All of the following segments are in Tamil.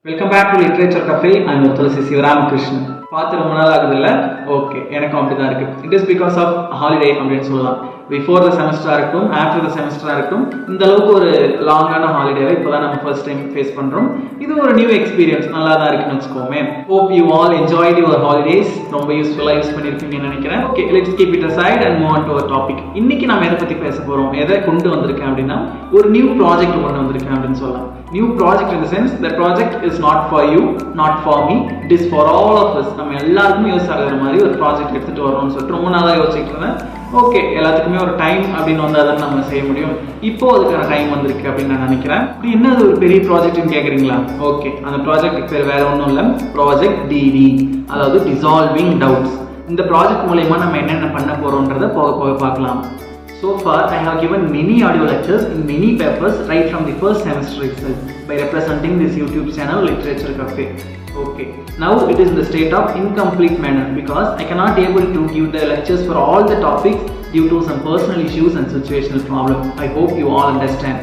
Welcome back to Literature Cafe. I am THULASI SIVARAMAKRISHNan. பார்த்து ரொம்ப நாள் ஆகுதுல்ல? ஓகே, எனக்கும் அப்படிதான் இருக்கு. It is because of holiday அப்படின்னு சொல்லலாம். பிஃபோர் த செமஸ்டரா இருக்கட்டும், ஆஃப்டர் த செமஸ்டரா இருக்கட்டும், இந்த அளவுக்கு ஒரு லாங்கான ஹாலிடேவை இப்போதான் நம்ம ஃபர்ஸ்ட் டைம் ஃபேஸ் பண்றோம். இது ஒரு நியூ எக்ஸ்பீரியன்ஸ், நல்லா தான் இருக்குன்னு வச்சுக்கோமே. Hope you all enjoyed your holidays. ரொம்ப யூஸ்ஃபுல்லா யூஸ் பண்ணிருப்பீங்கன்னு நினைக்கிறேன். Okay, let's keep it aside and move on to our topic. இன்னைக்கு நம்ம எதை பத்தி பேச போறோம், எதை கொண்டு வந்திருக்கேன் அப்படின்னா ஒரு நியூ ப்ராஜெக்ட் கொண்டு வந்திருக்கேன் அப்படின்னு சொல்லலாம். New project in the sense that project is not for you, not for me, it is for all of us. நம்ம எல்லாருக்குமே யூஸ் ஆகிற மாதிரி ஒரு ப்ராஜெக்ட் எடுத்துட்டு வரணும்னு சொல்லிட்டு ரொம்ப நாளாக யோசிச்சுட்டு இருந்தேன். ஓகே, எல்லாத்துக்குமே ஒரு டைம் அப்படின்னு வந்தால் தான் நம்ம செய்ய முடியும். இப்போ அதுக்கான டைம் வந்திருக்கு அப்படின்னு நான் நினைக்கிறேன். இப்படி என்ன ஒரு பெரிய ப்ராஜெக்ட்னு கேட்குறீங்களா? ஓகே, அந்த ப்ராஜெக்ட் பேர் வேற ஒன்றும் இல்லை, ப்ராஜெக்ட் டிடி, அதாவது டிசால்விங் டவுட்ஸ். இந்த ப்ராஜெக்ட் மூலயமா நம்ம என்னென்ன பண்ண போறோம்ன்றதை போக போக பார்க்கலாம். So far, I have given many audio lectures in many papers right from the first semester itself by representing this YouTube channel Literature Cafe. Okay, now it is in the state of incomplete manner because I cannot able to give the lectures for all the topics due to some personal issues and situational problems. I hope you all understand.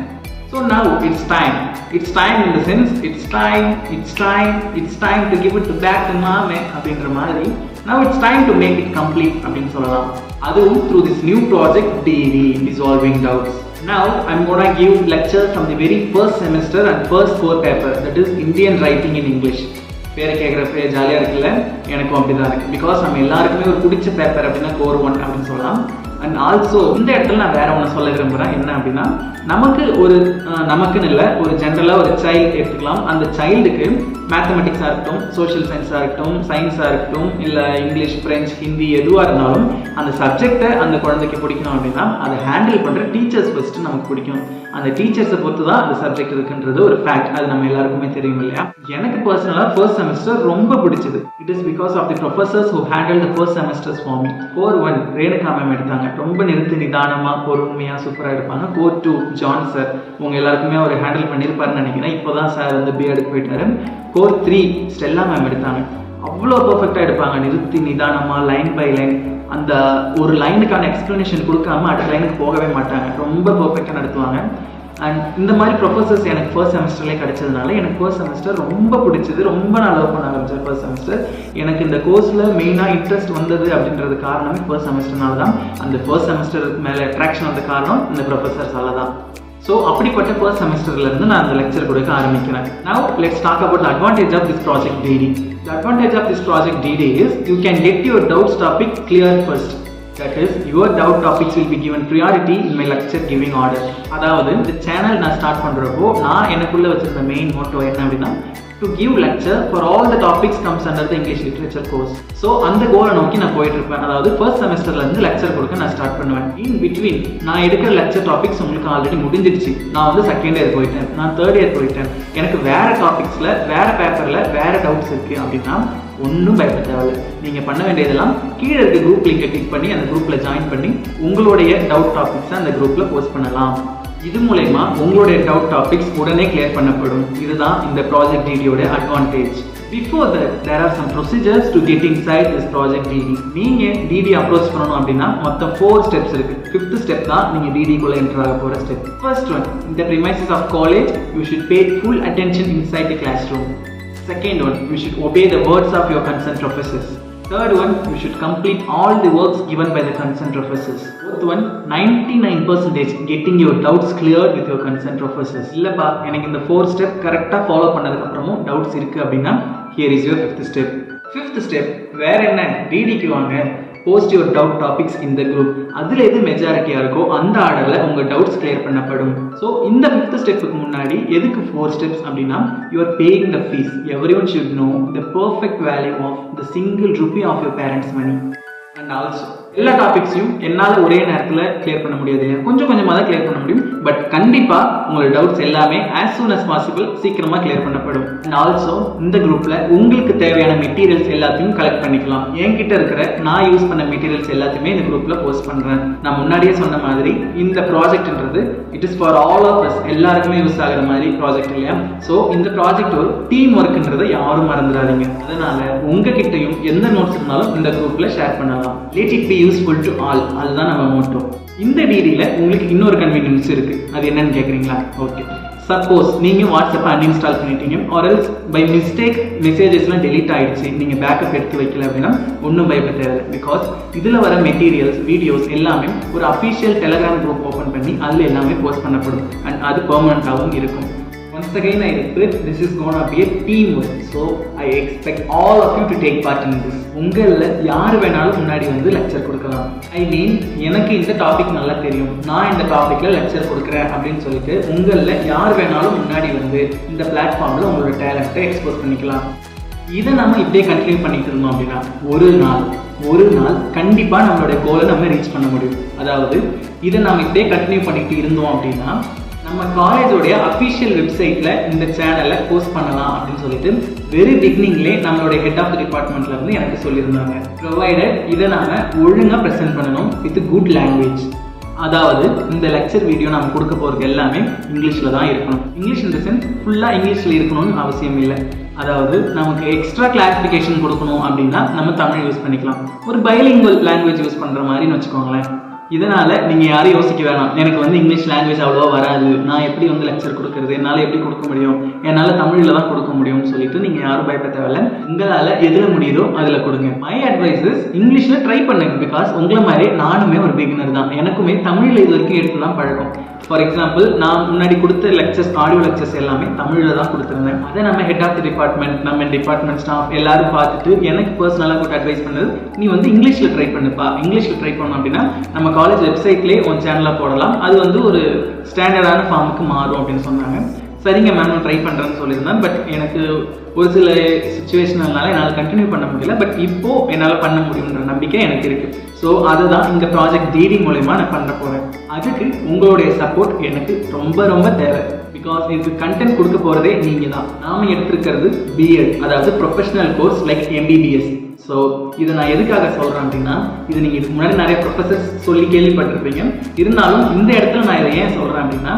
So now it's time. It's time in the sense it's time to give it back to mama அப்படிங்கிற மாதிரி. Now it's time to make it complete அப்படின்னு சொல்லலாம். அதுவும் through this new project DD, Dissolving Doubts. Now I'm gonna give lecture from the very first semester and first core paper, that is Indian Writing in English. பேரை கேட்குறப்ப ஜாலியாக இருக்குல்ல? எனக்கும் அப்படிதான் இருக்கு. பிகாஸ் நம்ம எல்லாருக்குமே ஒரு பிடிச்ச பேப்பர் அப்படின்னா கோர் 1 அப்படின்னு சொல்லலாம். அண்ட் ஆல்சோ இந்த இடத்துல நான் வேற ஒன்று சொல்ல விரும்புகிறேன். என்ன அப்படின்னா, நமக்குன்னு இல்லை, ஒரு ஜென்ரலாக ஒரு சைல்டு எடுத்துக்கலாம். அந்த சைல்டுக்கு மேத்தமெட்டிக்ஸாக இருக்கட்டும், சோஷியல் சயின்ஸாக இருக்கட்டும், சயின்ஸாக இருக்கட்டும், இல்லை இங்கிலீஷ், ஃப்ரெஞ்ச், ஹிந்தி எதுவாக இருந்தாலும் அந்த சப்ஜெக்டை அந்த குழந்தைக்கு பிடிக்கணும் அப்படின்னா அதை ஹேண்டில் பண்ணுற டீச்சர்ஸ் ஃபர்ஸ்ட்டு நமக்கு பிடிக்கும். அந்த டீச்சர்ஸை பொறுத்து தான் அந்த சப்ஜெக்ட் இருக்குன்றது ஒரு ஃபேக்ட். அது நம்ம எல்லாருக்குமே தெரியும் இல்லையா? எனக்கு பர்சனலாக ஃபர்ஸ்ட் செமஸ்டர் ரொம்ப பிடிச்சது. It is because of the professors who handle the first semesters for me. Core 1 Renuka ma'am எடுத்தாங்க. ரொம்ப நிறுத்தி நிதானமாக பொறுமையாக சூப்பராக எடுப்பாங்க. கோர் 2 ஜான் சார், உங்க எல்லாருக்குமே அவர் ஹேண்டில் பண்ணியிருப்பாருன்னு நினைக்கிறேன். இப்போதான் சார் வந்து B.Ed போயிட்டாரு. கோர் 3 ஸ்டெல்லா மேம் எடுத்தாங்க. அவ்வளோ பர்ஃபெக்டாக எடுப்பாங்க, நிறுத்தி நிதானமாக லைன் பை லைன். அந்த ஒரு லைனுக்கான எக்ஸ்பிளனேஷன் கொடுக்காம அடுத்த லைனுக்கு போகவே மாட்டாங்க. ரொம்ப பர்ஃபெக்டாக நடத்துவாங்க. அண்ட் இந்த மாதிரி ப்ரொஃபசர்ஸ் எனக்கு ஃபர்ஸ்ட் செமஸ்டர்லேயே கிடைச்சதுனால எனக்கு ஃபர்ஸ்ட் செமஸ்டர் ரொம்ப பிடிச்சது. ரொம்ப நான் லவ் பண்ண ஆரம்பிச்சேன் ஃபர்ஸ்ட் செமஸ்டர். எனக்கு இந்த கோர்ஸில் மெயினாக இன்ட்ரெஸ்ட் வந்தது அப்படின்றது காரணமே ஃபர்ஸ்ட் செமஸ்டர்னால தான். அந்த ஃபர்ஸ்ட் செமஸ்டருக்கு மேலே அட்ராக்ஷன் வந்த காரணம் இந்த ப்ரொஃபசர்ஸால தான். ஸோ அப்படிப்பட்ட ஃபர்ஸ்ட் செமஸ்டர்லேருந்து நான் அந்த லெக்சர் கொடுக்க ஆரம்பிக்கிறேன். Now let's talk about the advantage of this project DD. The advantage of this project DD is you can get your doubts topic clear first. That is, your doubt topics will be given priority in my lecture giving order. அதாவது இந்த சேனல் நான் ஸ்டார்ட் பண்ணுறப்போ நான் எனக்குள்ளே வச்சிருந்த மெயின் மோட்டோ என்ன அப்படின்னா, to give lecture for all the topics comes under the English literature course. So அந்த கோலை நோக்கி நான் போயிட்டு இருப்பேன். அதாவது ஃபர்ஸ்ட் செமஸ்டர்ல இருந்து லெக்சர் கொடுக்க நான் ஸ்டார்ட் பண்ணுவேன். இன் பிட்வீன் நான் எடுக்கிற லெக்சர் டாபிக்ஸ் உங்களுக்கு ஆல்ரெடி முடிஞ்சிருச்சு. நான் வந்து செகண்ட் இயர் போயிட்டேன், நான் தேர்ட் இயர் போயிட்டேன். எனக்கு வேற டாபிக்ஸ்ல வேற பேப்பர்ல வேற டவுட்ஸ் இருக்கு அப்படின்னா ஒன்றும் பயப்பட தேவையில்லை. நீங்கள் பண்ண வேண்டியதெல்லாம் கீழே இருக்க குரூப் லிங்கை கிளிக் பண்ணி அந்த குரூப்பில் ஜாயின் பண்ணி உங்களுடைய டவுட் டாபிக்ஸை அந்த குரூப்பில் போஸ்ட் பண்ணலாம். இது மூலமா உங்களுடைய டவுட் டாபிக்ஸ் உடனே கிளியர் பண்ணப்படும். இதுதான் இந்த ப்ராஜெக்ட் டிடியோட advantage. Before that, there are some procedures to get inside this project DD. நீங்க DD அப்ரோச் பண்ணணும் அப்படின்னா மொத்தம் 4 ஸ்டெப்ஸ் இருக்கு. 5th ஸ்டெப் தான் நீங்க DD குள்ள என்டர் ஆக போற step. First one, in the premises of college, you should pay full attention inside the classroom. Second one, you should obey the words of your concerned professors. Third one, you should complete all the works given by the concerned professors. Fourth one, 99% getting your doubts cleared with your concerned professors. இல்லப்பா எனக்கு இந்த 4 ஸ்டெப் கரெக்டாக ஃபாலோ பண்ணதுக்கு அப்புறமும் டவுட்ஸ் இருக்கு அப்படின்னா here is your 5th step. 5th step வேற என்ன, DDக்கு வாங்க, post your doubt topics in the group. அதில் எது மெஜாரிட்டியாக இருக்கோ அந்த ஆர்டரில் உங்கள் டவுட்ஸ் கிளியர் பண்ணப்படும். ஸோ இந்த 5th ஸ்டெப்புக்கு முன்னாடி எதுக்கு 4 ஸ்டெப்ஸ் அப்படின்னா, you are paying the fees. Everyone should know the perfect value of the single rupee of your parents money. And also எல்லா டாபிக்ஸையும் என்னால் ஒரே நேரத்தில் கிளியர் பண்ண முடியாது, கொஞ்சம் கொஞ்சமாக தான் கிளியர் பண்ண முடியும். பட் கண்டிப்பாக உங்களோட டவுட்ஸ் எல்லாமே ஆஸ் சூன் அஸ் பாசிபிள் சீக்கிரமாக கிளியர் பண்ணப்படும். அண்ட் ஆல்சோ இந்த குரூப்பில் உங்களுக்கு தேவையான மெட்டீரியல்ஸ் எல்லாத்தையும் கலெக்ட் பண்ணிக்கலாம். என்கிட்ட இருக்கிற நான் யூஸ் பண்ண மெட்டீரியல்ஸ் எல்லாத்தையுமே இந்த குரூப்பில் போஸ்ட் பண்ணுறேன். நான் முன்னாடியே சொன்ன மாதிரி இந்த ப்ராஜெக்ட்ன்றது it is for all of us, எல்லாருக்குமே யூஸ் ஆகிற மாதிரி ப்ராஜெக்ட் இல்லையா? ஸோ இந்த ப்ராஜெக்ட் ஒரு டீம் ஒர்க்குன்றதை யாரும் மறந்துடாதீங்க. அதனால உங்ககிட்டையும் எந்த நோட்ஸ் இருந்தாலும் இந்த குரூப்பில் ஷேர் பண்ணலாம். Let it be useful to all, அதுதான் நம்ம மோட்டோ. இந்த டிடியில் உங்களுக்கு இன்னொரு கன்வீனியன்ஸ் இருக்கு. அது என்னன்னு கேட்குறீங்களா? ஓகே, சப்போஸ் நீங்கள் வாட்ஸ்அப்பை அன்இன்ஸ்டால் பண்ணிட்டீங்க ஆர் எல்ஸ் பை மிஸ்டேக் மெசேஜஸ்லாம் டெலீட் ஆகிடுச்சு, நீங்கள் பேக்கப் எடுத்து வைக்கல அப்படின்னா ஒன்றும் பயப்பட தேவையில்லை. பிகாஸ் இதில் வர மெட்டீரியல்ஸ் வீடியோஸ் எல்லாமே ஒரு அஃபிஷியல் டெலகிராம் குரூப் ஓப்பன் பண்ணி அதில் எல்லாமே போஸ்ட் பண்ணப்படும் அண்ட் அது பெர்மனண்ட்டாகவும் இருக்கும். Once again I repeat, this is gonna be a teamwork, so I expect all of you to take part in this. உங்கள யார் வேணாலும் முன்னாடி வந்து லெக்சர் கொடுக்கலாம். ஐ மீன் எனக்கு இந்த டாபிக் நல்லா தெரியும், நான் இந்த டாபிக்ல லெக்சர் கொடுக்குறேன் அப்படின்னு சொல்லிட்டு உங்கள யார் வேணாலும் முன்னாடி வந்து இந்த பிளாட்ஃபார்ம்ல உங்களோட டேலண்ட்டை எக்ஸ்போஸ் பண்ணிக்கலாம். இதை நம்ம இப்படியே கண்டினியூ பண்ணிட்டு இருந்தோம் அப்படின்னா ஒரு நாள் கண்டிப்பாக நம்மளோட கோலை நம்ம ரீச் பண்ண முடியும். அதாவது இதை நம்ம இப்படியே கண்டினியூ பண்ணிட்டு இருந்தோம் அப்படின்னா நம்ம காலேஜோடைய அஃபிஷியல் வெப்சைட்டில் இந்த சேனலை போஸ்ட் பண்ணலாம் அப்படின்னு சொல்லிட்டு வெரி பிகினிங்லேயே நம்மளுடைய ஹெட் ஆஃப் த டிபார்ட்மெண்ட்ல இருந்து எனக்கு சொல்லியிருந்தாங்க. ப்ரொவைடட் இதை நாம ஒழுங்காக ப்ரெசென்ட் பண்ணணும் வித் குட் லாங்குவேஜ். அதாவது இந்த லெக்சர் வீடியோ நம்ம கொடுக்க போகிறது எல்லாமே இங்கிலீஷில் தான் இருக்கணும். இங்கிலீஷ் இந்த சென்ஸ் ஃபுல்லாக இங்கிலீஷில் இருக்கணும்னு அவசியம் இல்லை. அதாவது நமக்கு எக்ஸ்ட்ரா கிளாரிஃபிகேஷன் கொடுக்கணும் அப்படின்னா நம்ம தமிழ் யூஸ் பண்ணிக்கலாம். ஒரு பைலிங்குவல் லாங்குவேஜ் யூஸ் பண்ணுற மாதிரின்னு வச்சுக்கோங்களேன். இதனால் நீங்கள் யாரும் யோசிக்க வேணாம், எனக்கு வந்து இங்கிலீஷ் லாங்குவேஜ் அவ்வளோவா வராது, நான் எப்படி வந்து லெக்சர் கொடுக்குறது, என்னால் எப்படி கொடுக்க முடியும், என்னால் தமிழில் தான் கொடுக்க முடியும்னு சொல்லிட்டு நீங்கள் யாரும் பயப்பட தேவையில்லை. உங்களால் எதில் முடியுதோ அதில் கொடுங்க. மை அட்வைஸஸ் இங்கிலீஷில் ட்ரை பண்ணுங்க. பிகாஸ் உங்களை மாதிரி நானுமே ஒரு பிகினர் தான், எனக்குமே தமிழில் இது வரைக்கும் எடுத்து தான் பழக்கம். ஃபார் எக்ஸாம்பிள் நான் முன்னாடி கொடுத்த லெக்சர்ஸ், ஆடியோ லெக்சர்ஸ் எல்லாமே தமிழில் தான் கொடுத்துருந்தேன். அதை நம்ம ஹெட் ஆஃப் தி டிபார்ட்மெண்ட், நம்ம டிபார்ட்மெண்ட் ஸ்டாஃப் எல்லாரும் பார்த்துட்டு எனக்கு பர்சனலாக கூட அட்வைஸ் பண்ணது, நீ வந்து இங்கிலீஷில் ட்ரை பண்ணுப்பா. இங்கிலீஷில் ட்ரை பண்ணோம் அப்படின்னா நம்ம காலேஜ் வெப்சைட்லேயே உன் சேனலில் போடலாம், அது வந்து ஒரு ஸ்டாண்டர்டான ஃபார்முக்கு மாறும் அப்படின்னு சொன்னாங்க. சரிங்க மேம் நான் ட்ரை பண்ணுறேன்னு சொல்லியிருந்தேன். பட் எனக்கு ஒரு சில சுச்சுவேஷனால என்னால் கண்டினியூ பண்ண முடியல. பட் இப்போது என்னால் பண்ண முடியுன்ற நம்பிக்கை எனக்கு இருக்குது. ஸோ அதை தான் இந்த ப்ராஜெக்ட் டிடி மூலயமா நான் பண்ண போகிறேன். அதுக்கு உங்களுடைய சப்போர்ட் எனக்கு ரொம்ப தேவை. பிகாஸ் இதுக்கு கண்டென்ட் கொடுக்க போகிறதே நீங்கள் தான். நாம் எடுத்திருக்கிறது B.Ed, அதாவது professional course like MBBS. So இதை நான் எதுக்காக சொல்கிறேன் அப்படின்னா, இது நீங்கள் இதுக்கு முன்னாடி நிறைய ப்ரொஃபஸர்ஸ் சொல்லி கேள்விப்பட்டிருப்பீங்க. இருந்தாலும் இந்த இடத்துல நான் இதை ஏன் சொல்கிறேன் அப்படின்னா,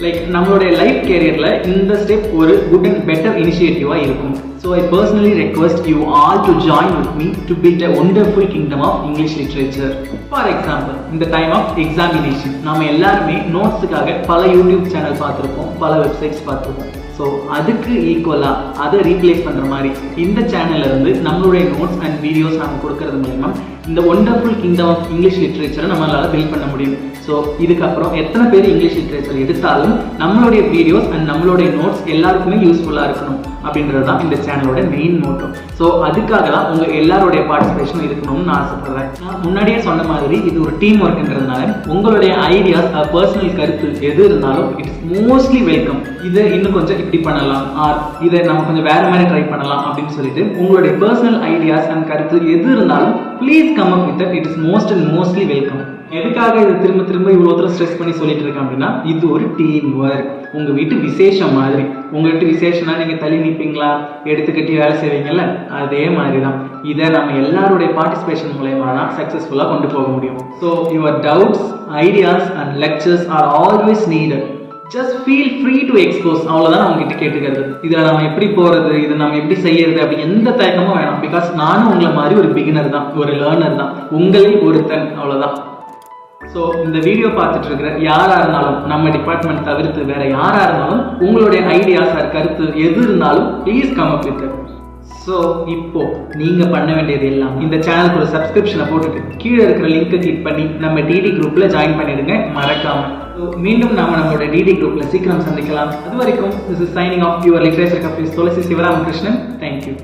லைக் நம்மளுடைய லைஃப் கேரியரில் இந்த ஸ்டெப் ஒரு குட் அண்ட் பெட்டர் இனிஷியேட்டிவாக இருக்கும். So I personally request you all to join with me to build a wonderful kingdom of English literature. For example இந்த டைம் ஆஃப் எக்ஸாமினேஷன் நம்ம எல்லாருமே நோட்ஸுக்காக பல யூடியூப் சேனல் பார்த்துருப்போம், பல வெப்சைட்ஸ் பார்த்துருப்போம். ஸோ அதுக்கு ஈக்குவலாக அதை ரீப்ளேஸ் பண்ணுற மாதிரி இந்த சேனல்ல இருந்து நம்மளுடைய நோட்ஸ் அண்ட் வீடியோஸ் நம்ம கொடுக்கறது மூலமா இந்த ஒண்டர்ஃபுல் கிங்டம் ஆஃப் இங்கிலீஷ் லிட்ரேச்சரை நம்மளால பில்ட் பண்ண முடியும். ஸோ இதுக்கப்புறம் எத்தனை பேர் இங்கிலீஷ் லிட்ரேச்சர் எடுத்தாலும் நம்மளுடைய வீடியோஸ் அண்ட் நம்மளுடைய நோட்ஸ் எல்லாருக்குமே யூஸ்ஃபுல்லாக இருக்கணும் அப்படின்றது தான் இந்த சேனலோட மெயின் மோட்டோ. ஸோ அதுக்காக தான் உங்கள் எல்லாருடைய பார்ட்டிசிபேஷன் இருக்கணும்னு நான் ஆசைப்படுறேன். நான் முன்னாடியே சொன்ன மாதிரி இது ஒரு டீம் ஒர்க்ன்றதுனால உங்களுடைய ஐடியாஸ், பர்சனல் கருத்து எது இருந்தாலும் இட்ஸ் மோஸ்ட்லி வெல்கம். இதை இன்னும் கொஞ்சம் இப்படி பண்ணலாம், ஆர் இதை நம்ம கொஞ்சம் வேற மாதிரி ட்ரை பண்ணலாம் அப்படின்னு சொல்லிட்டு உங்களுடைய பர்சனல் ஐடியாஸ் அண்ட் கருத்து எது இருந்தாலும் please come up with it is mostly welcome. எதுக்காக இது திரும்ப இவ்வளோ தூரம் ஸ்ட்ரெஸ் பண்ணி சொல்லிட்டு இருக்கேன் அப்படின்னா, இது ஒரு டீம் ஒர்க். உங்கள் வீட்டு விசேஷம் மாதிரி. உங்கள் வீட்டு விசேஷம்னா நீங்கள் தள்ளி நிற்பீங்களா, எடுத்துக்கிட்டு வேலை செய்வீங்கல்ல, அதே மாதிரி தான் இதை நம்ம எல்லாருடைய பார்ட்டிசிபேஷன் மூலயமா தான் சக்ஸஸ்ஃபுல்லாக கொண்டு போக முடியும். So your doubts, ideas and lectures are always needed. Just feel free to expose. அவ்வளோதான் அவங்ககிட்ட கேட்டுக்கிறது. இதில் நம்ம எப்படி போகிறது, இதை நம்ம எப்படி செய்யறது அப்படி எந்த தயக்கமும் வேணாம். பிகாஸ் நானும் உங்களை மாதிரி ஒரு பிகினர் தான், ஒரு லேர்னர் தான், உங்களில் ஒருத்தன், அவ்வளோதான். ஸோ இந்த வீடியோ பார்த்துட்டு இருக்கிற யாராக இருந்தாலும், நம்ம டிபார்ட்மெண்ட் தவிர்த்து வேற யாராக இருந்தாலும் உங்களுடைய ஐடியாஸ் ஆர் கருத்து எது இருந்தாலும் please come up with. So இப்போ நீங்கள் பண்ண வேண்டியது எல்லாம் இந்த சேனலுக்கு ஒரு சப்ஸ்கிரிப்ஷனை போட்டுட்டு கீழே இருக்கிற லிங்கை கிளிக் பண்ணி நம்ம டிடி குரூப்பில் ஜாயின் பண்ணிடுங்க மறக்காம. ஸோ மீண்டும் நாம நம்மளோட டிடி குரூப்பில் சீக்கிரம் சந்திக்கலாம். அது வரைக்கும் this is signing off your literature cafe THULASI Sivaramakrishnan. Thank you.